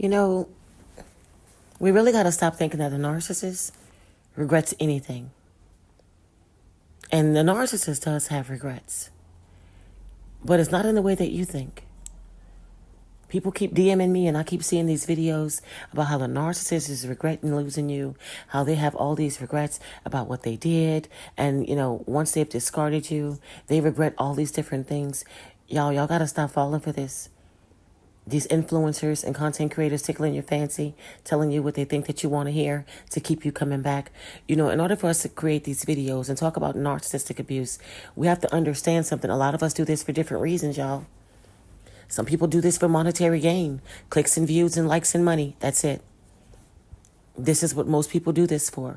You know, we really got to stop thinking that the narcissist regrets anything. And the narcissist does have regrets. But it's not in the way that you think. People keep DMing me and I keep seeing these videos about how the narcissist is regretting losing you, how they have all these regrets about what they did. And, once they've discarded you, they regret all these different things. Y'all got to stop falling for this. These influencers and content creators tickling your fancy, telling you what they think that you want to hear to keep you coming back. In order for us to create these videos and talk about narcissistic abuse, we have to understand something. A lot of us do this for different reasons, y'all. Some people do this for monetary gain, clicks and views and likes and money. That's it. This is what most people do this for.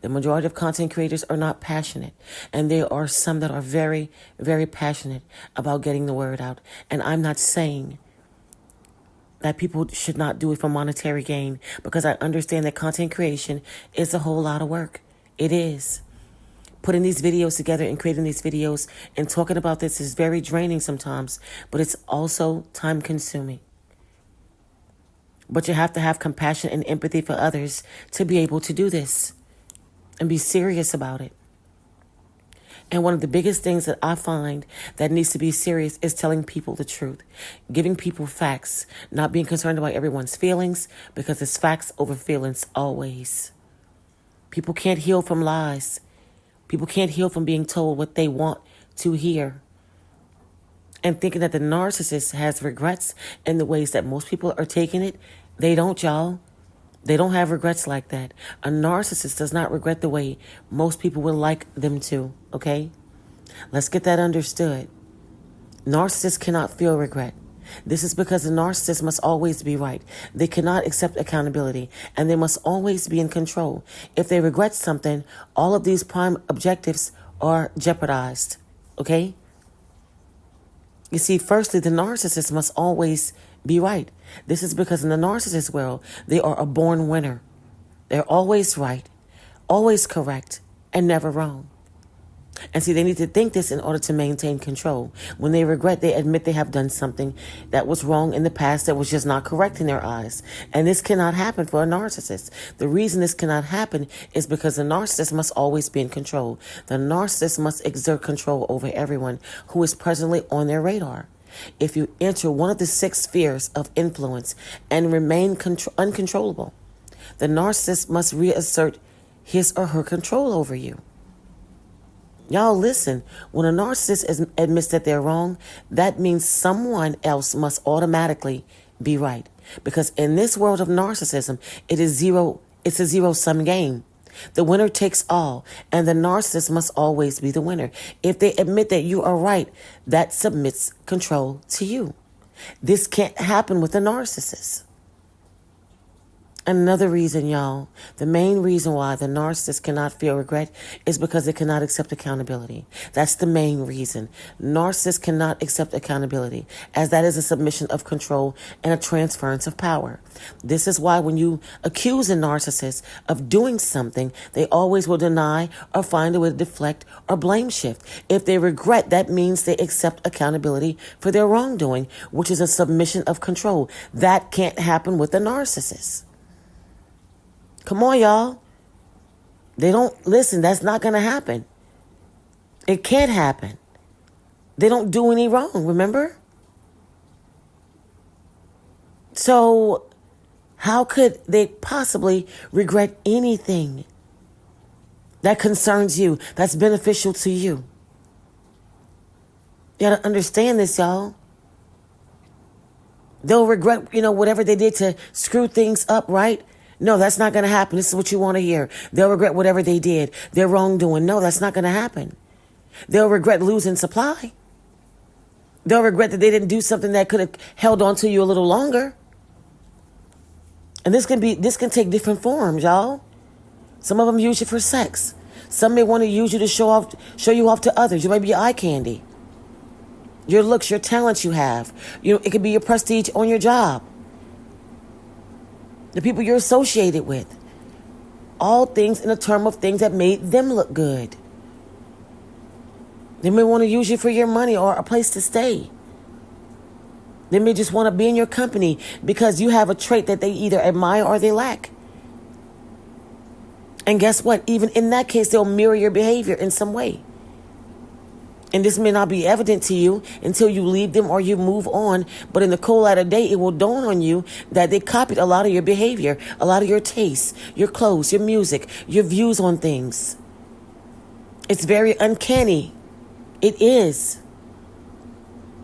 The majority of content creators are not passionate. And there are some that are very, very passionate about getting the word out. And I'm not saying that people should not do it for monetary gain, because I understand that content creation is a whole lot of work. It is. Putting these videos together and creating these videos and talking about this is very draining sometimes, but it's also time consuming. But you have to have compassion and empathy for others to be able to do this and be serious about it. And one of the biggest things that I find that needs to be serious is telling people the truth, giving people facts, not being concerned about everyone's feelings, because it's facts over feelings always. People can't heal from lies. People can't heal from being told what they want to hear. And thinking that the narcissist has regrets in the ways that most people are taking it, they don't, y'all. They don't have regrets like that. A narcissist does not regret the way most people would like them to, okay? Let's get that understood. Narcissists cannot feel regret. This is because the narcissist must always be right. They cannot accept accountability, and they must always be in control. If they regret something, all of these prime objectives are jeopardized, okay? You see, firstly, the narcissist must always be right. This is because in the narcissist world, they are a born winner. They're always right, always correct, and never wrong. And see, they need to think this in order to maintain control. When they regret, they admit they have done something that was wrong in the past that was just not correct in their eyes. And this cannot happen for a narcissist. The reason this cannot happen is because the narcissist must always be in control. The narcissist must exert control over everyone who is presently on their radar. If you enter one of the 6 spheres of influence and remain uncontrollable, the narcissist must reassert his or her control over you. Y'all listen, when a narcissist admits that they're wrong, that means someone else must automatically be right. Because in this world of narcissism, it's a zero-sum game. The winner takes all, and the narcissist must always be the winner. If they admit that you are right, that submits control to you. This can't happen with a narcissist. Another reason, y'all, the main reason why the narcissist cannot feel regret is because they cannot accept accountability. That's the main reason. Narcissists cannot accept accountability, as that is a submission of control and a transference of power. This is why when you accuse a narcissist of doing something, they always will deny or find a way to deflect or blame shift. If they regret, that means they accept accountability for their wrongdoing, which is a submission of control. That can't happen with a narcissist. Come on, y'all. They don't listen. That's not going to happen. It can't happen. They don't do any wrong, remember? So how could they possibly regret anything that concerns you, that's beneficial to you? You got to understand this, y'all. They'll regret, whatever they did to screw things up, right? No, that's not going to happen. This is what you want to hear. They'll regret whatever they did, their wrongdoing. No, that's not going to happen. They'll regret losing supply. They'll regret that they didn't do something that could have held on to you a little longer. And this can take different forms, y'all. Some of them use you for sex. Some may want to use you to show you off to others. You might be eye candy. Your looks, your talents you have. It could be your prestige on your job. The people you're associated with. All things in a term of things that made them look good. They may want to use you for your money or a place to stay. They may just want to be in your company because you have a trait that they either admire or they lack. And guess what? Even in that case, they'll mirror your behavior in some way. And this may not be evident to you until you leave them or you move on. But in the cold light of day, it will dawn on you that they copied a lot of your behavior, a lot of your tastes, your clothes, your music, your views on things. It's very uncanny. It is.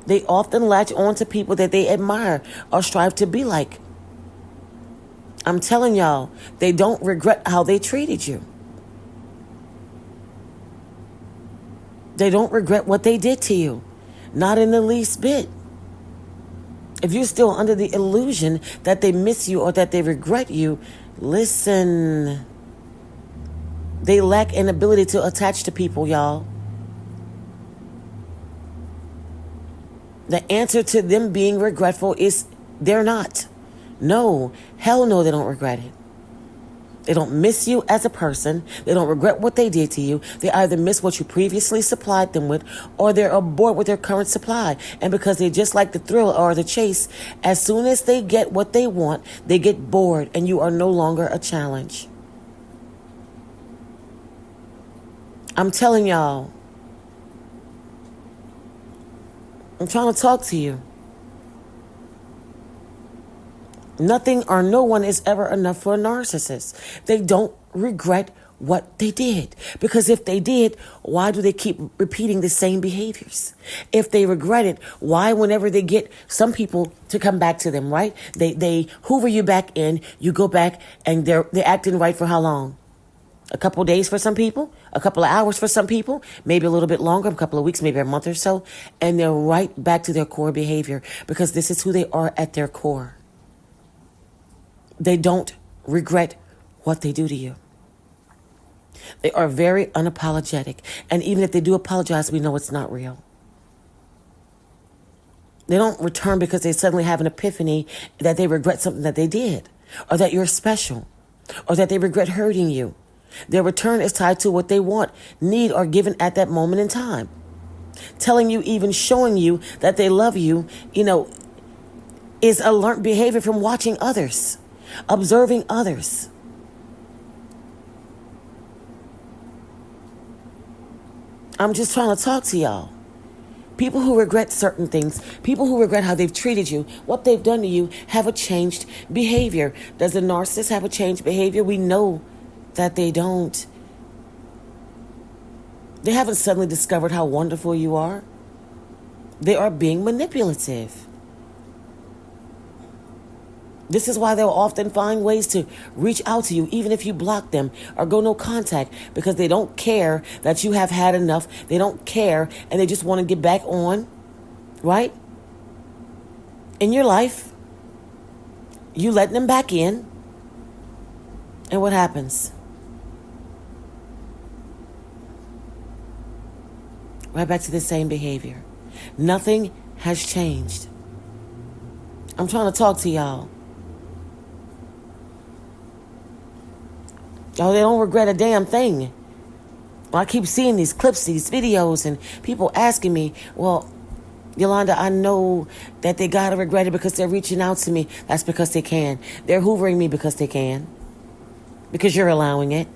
They often latch on to people that they admire or strive to be like. I'm telling y'all, they don't regret how they treated you. They don't regret what they did to you. Not in the least bit. If you're still under the illusion that they miss you or that they regret you, listen. They lack an ability to attach to people, y'all. The answer to them being regretful is they're not. No, hell no, they don't regret it. They don't miss you as a person. They don't regret what they did to you. They either miss what you previously supplied them with, or they're bored with their current supply. And because they just like the thrill or the chase, as soon as they get what they want, they get bored and you are no longer a challenge. I'm telling y'all. I'm trying to talk to you. Nothing or no one is ever enough for a narcissist. They don't regret what they did. Because if they did, why do they keep repeating the same behaviors? If they regret it, why whenever they get some people to come back to them, right? They hoover you back in, you go back and they're acting right for how long? A couple of days for some people, a couple of hours for some people, maybe a little bit longer, a couple of weeks, maybe a month or so. And they're right back to their core behavior because this is who they are at their core. They don't regret what they do to you. They are very unapologetic. And even if they do apologize, we know it's not real. They don't return because they suddenly have an epiphany that they regret something that they did, or that you're special, or that they regret hurting you. Their return is tied to what they want, need, or given at that moment in time. Telling you, even showing you that they love you, is a learned behavior from watching others. Observing others. I'm just trying to talk to y'all. People who regret certain things, people who regret how they've treated you, what they've done to you, have a changed behavior. Does a narcissist have a changed behavior? We know that they don't. They haven't suddenly discovered how wonderful you are. They are being manipulative. This is why they'll often find ways to reach out to you, even if you block them or go no contact, because they don't care that you have had enough. They don't care, and they just want to get back on, right? In your life, you let them back in, and what happens? Right back to the same behavior. Nothing has changed. I'm trying to talk to y'all. Oh, they don't regret a damn thing. Well, I keep seeing these clips, these videos, and people asking me, well, Yolanda, I know that they gotta regret it because they're reaching out to me. That's because they can. They're hoovering me because they can. Because you're allowing it.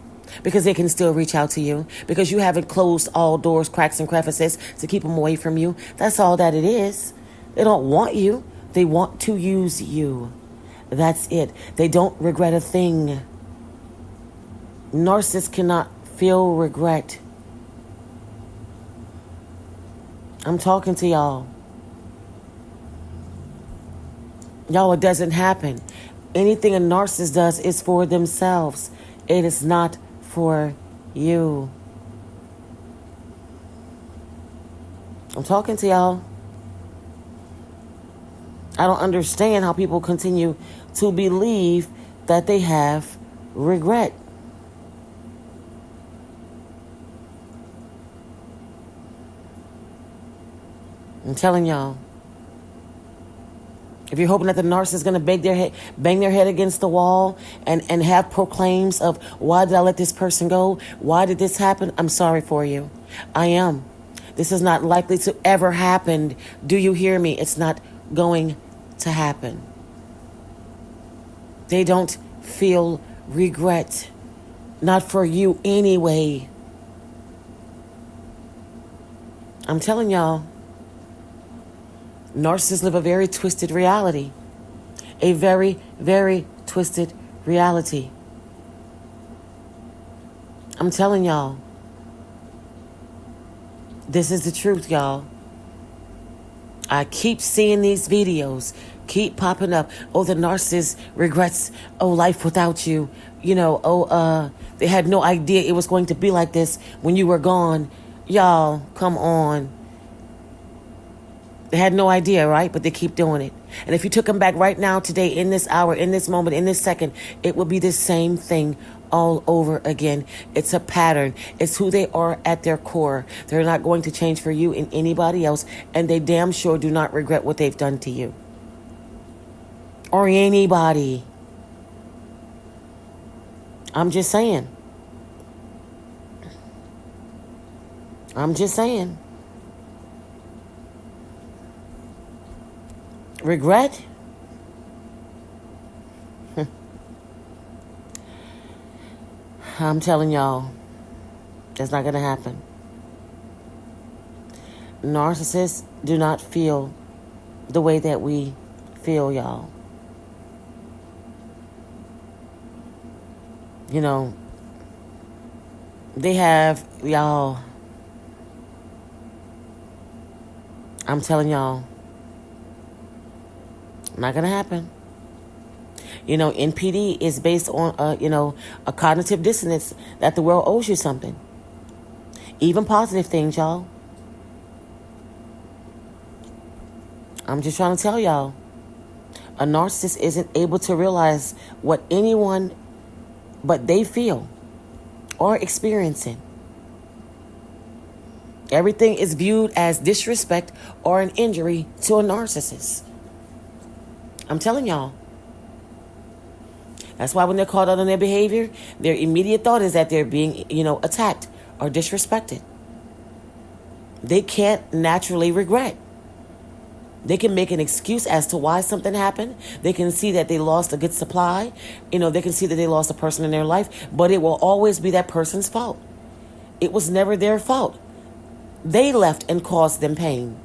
Because they can still reach out to you. Because you haven't closed all doors, cracks, and crevices to keep them away from you. That's all that it is. They don't want you. They want to use you. That's it. They don't regret a thing. Narcissists cannot feel regret. I'm talking to y'all. Y'all, it doesn't happen. Anything a narcissist does is for themselves. It is not for you. I'm talking to y'all. I don't understand how people continue to believe that they have regret. I'm telling y'all. If you're hoping that the narcissist is going to bang their head against the wall and have proclaims of, why did I let this person go? Why did this happen? I'm sorry for you. I am. This is not likely to ever happen. Do you hear me? It's not going to happen. They don't feel regret. Not for you anyway. I'm telling y'all, narcissists live a very twisted reality. A very, very twisted reality. I'm telling y'all. This is the truth, y'all. I keep seeing these videos keep popping up. Oh, the narcissist regrets, life without you. They had no idea it was going to be like this when you were gone. Y'all, come on. They had no idea, right? But they keep doing it. And if you took them back right now, today, in this hour, in this moment, in this second, it would be the same thing all over again. It's a pattern. It's who they are at their core. They're not going to change for you and anybody else. And they damn sure do not regret what they've done to you. Or anybody. I'm just saying. Regret? I'm telling y'all, that's not going to happen. Narcissists do not feel the way that we feel, y'all. They have, y'all, I'm telling y'all, not going to happen. NPD is based on, a cognitive dissonance that the world owes you something. Even positive things, y'all. I'm just trying to tell y'all. A narcissist isn't able to realize what anyone but they feel or experiencing. Everything is viewed as disrespect or an injury to a narcissist. I'm telling y'all. That's why when they're called out on their behavior, their immediate thought is that they're being, attacked or disrespected. They can't naturally regret. They can make an excuse as to why something happened. They can see that they lost a good supply. They can see that they lost a person in their life, but it will always be that person's fault. It was never their fault. They left and caused them pain.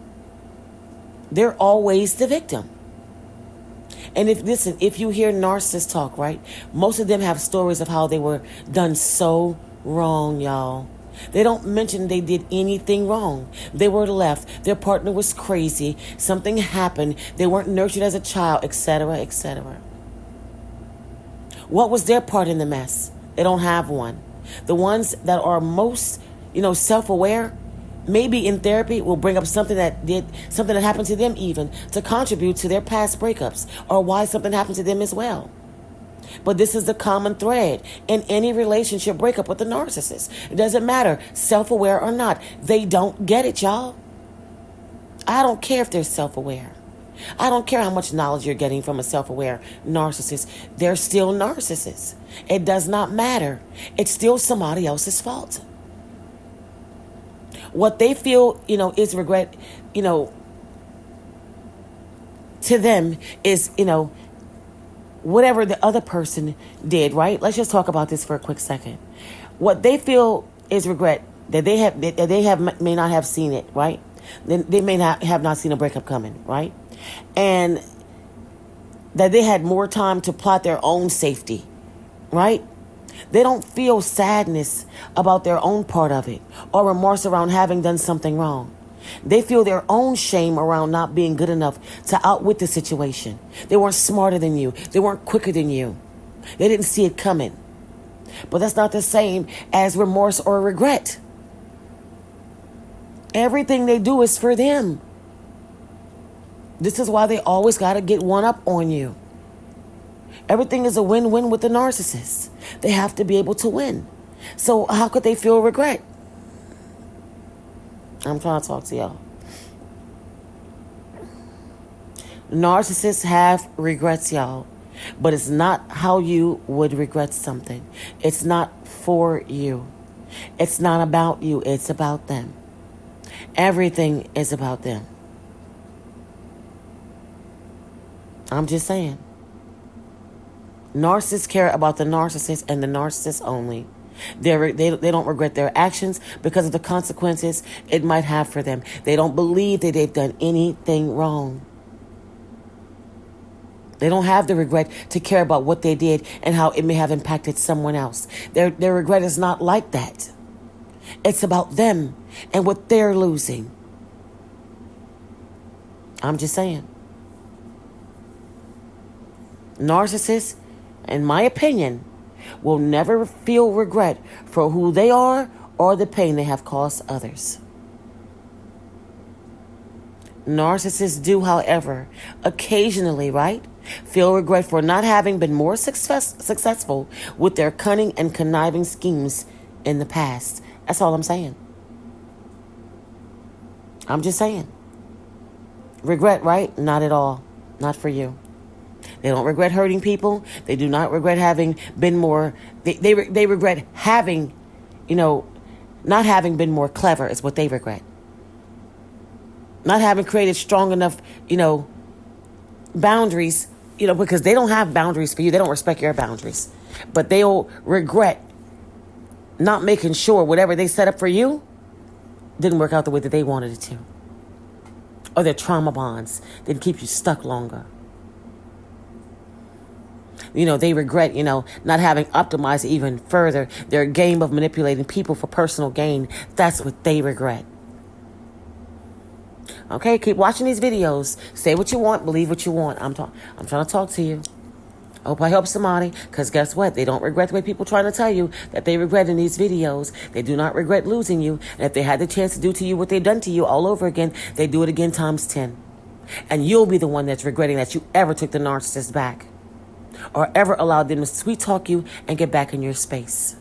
They're always the victim. And if you hear narcissists talk, right, most of them have stories of how they were done so wrong, y'all. They don't mention they did anything wrong. They were left. Their partner was crazy. Something happened. They weren't nurtured as a child, etc., etc. What was their part in the mess? They don't have one. The ones that are most, self-aware, maybe in therapy will bring up something that happened to them, even to contribute to their past breakups or why something happened to them as well. But this is the common thread in any relationship breakup with the narcissist. It doesn't matter, self-aware or not. They don't get it, y'all. I don't care if they're self-aware. I don't care how much knowledge you're getting from a self-aware narcissist. They're still narcissists. It does not matter. It's still somebody else's fault. What they feel, is regret, to them is, whatever the other person did, right? Let's just talk about this for a quick second. What they feel is regret that they may not have seen it, right? They may not have seen a breakup coming, right? And that they had more time to plot their own safety, right? They don't feel sadness about their own part of it or remorse around having done something wrong. They feel their own shame around not being good enough to outwit the situation. They weren't smarter than you. They weren't quicker than you. They didn't see it coming. But that's not the same as remorse or regret. Everything they do is for them. This is why they always got to get one up on you. Everything is a win-win with the narcissist. They have to be able to win. So how could they feel regret? I'm trying to talk to y'all. Narcissists have regrets, y'all. But it's not how you would regret something. It's not for you. It's not about you. It's about them. Everything is about them. I'm just saying. Narcissists care about the narcissist and the narcissist only. They don't regret their actions because of the consequences it might have for them. They don't believe that they've done anything wrong. They don't have the regret to care about what they did and how it may have impacted someone else. Their regret is not like that. It's about them and what they're losing. I'm just saying. Narcissists, in my opinion, will never feel regret for who they are or the pain they have caused others. Narcissists do, however, occasionally, right, feel regret for not having been more successful with their cunning and conniving schemes in the past. That's all I'm saying. I'm just saying. Regret, right? Not at all. Not for you. They don't regret hurting people. They do not regret having been more... They regret having, not having been more clever is what they regret. Not having created strong enough, boundaries, because they don't have boundaries for you. They don't respect your boundaries. But they'll regret not making sure whatever they set up for you didn't work out the way that they wanted it to. Or their trauma bonds didn't keep you stuck longer. They regret, not having optimized even further their game of manipulating people for personal gain. That's what they regret. Okay, keep watching these videos. Say what you want, believe what you want. I'm trying to talk to you. I hope I help somebody, because guess what? They don't regret the way people trying to tell you that they regret in these videos. They do not regret losing you. And if they had the chance to do to you what they've done to you all over again, they do it again times 10. And you'll be the one that's regretting that you ever took the narcissist back or ever allowed them to sweet talk you and get back in your space.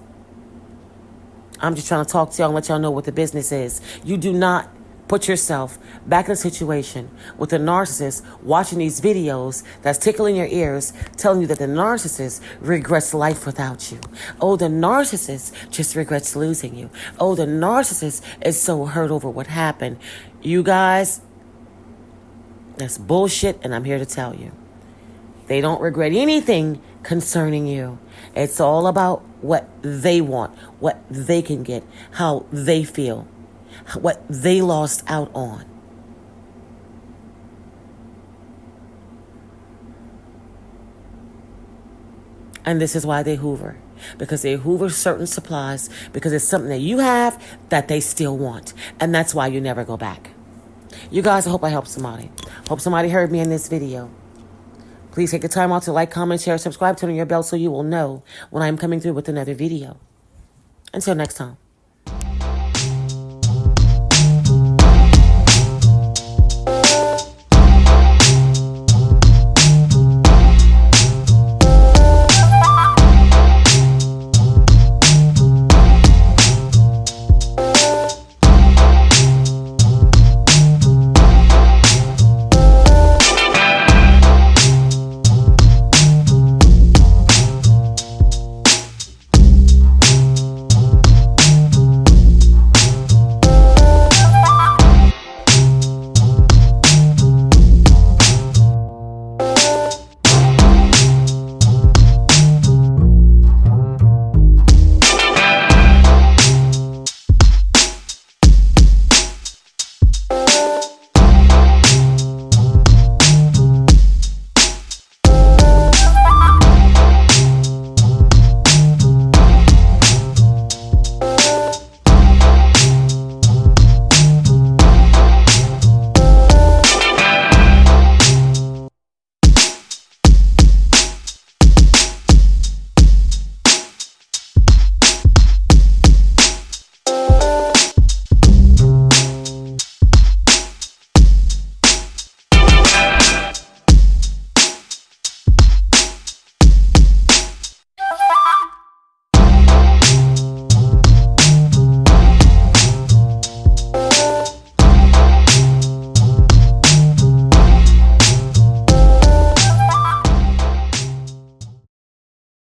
I'm just trying to talk to y'all and let y'all know what the business is. You do not put yourself back in a situation with a narcissist watching these videos that's tickling your ears, telling you that the narcissist regrets life without you. Oh, the narcissist just regrets losing you. Oh, the narcissist is so hurt over what happened. You guys, that's bullshit, and I'm here to tell you. They don't regret anything concerning you. It's all about what they want, what they can get, how they feel, what they lost out on. And this is why they hoover. Because they hoover certain supplies, because it's something that you have that they still want. And that's why you never go back. You guys, I hope I helped somebody. Hope somebody heard me in this video. Please take the time out to like, comment, share, subscribe, turn on your bell so you will know when I'm coming through with another video. Until next time.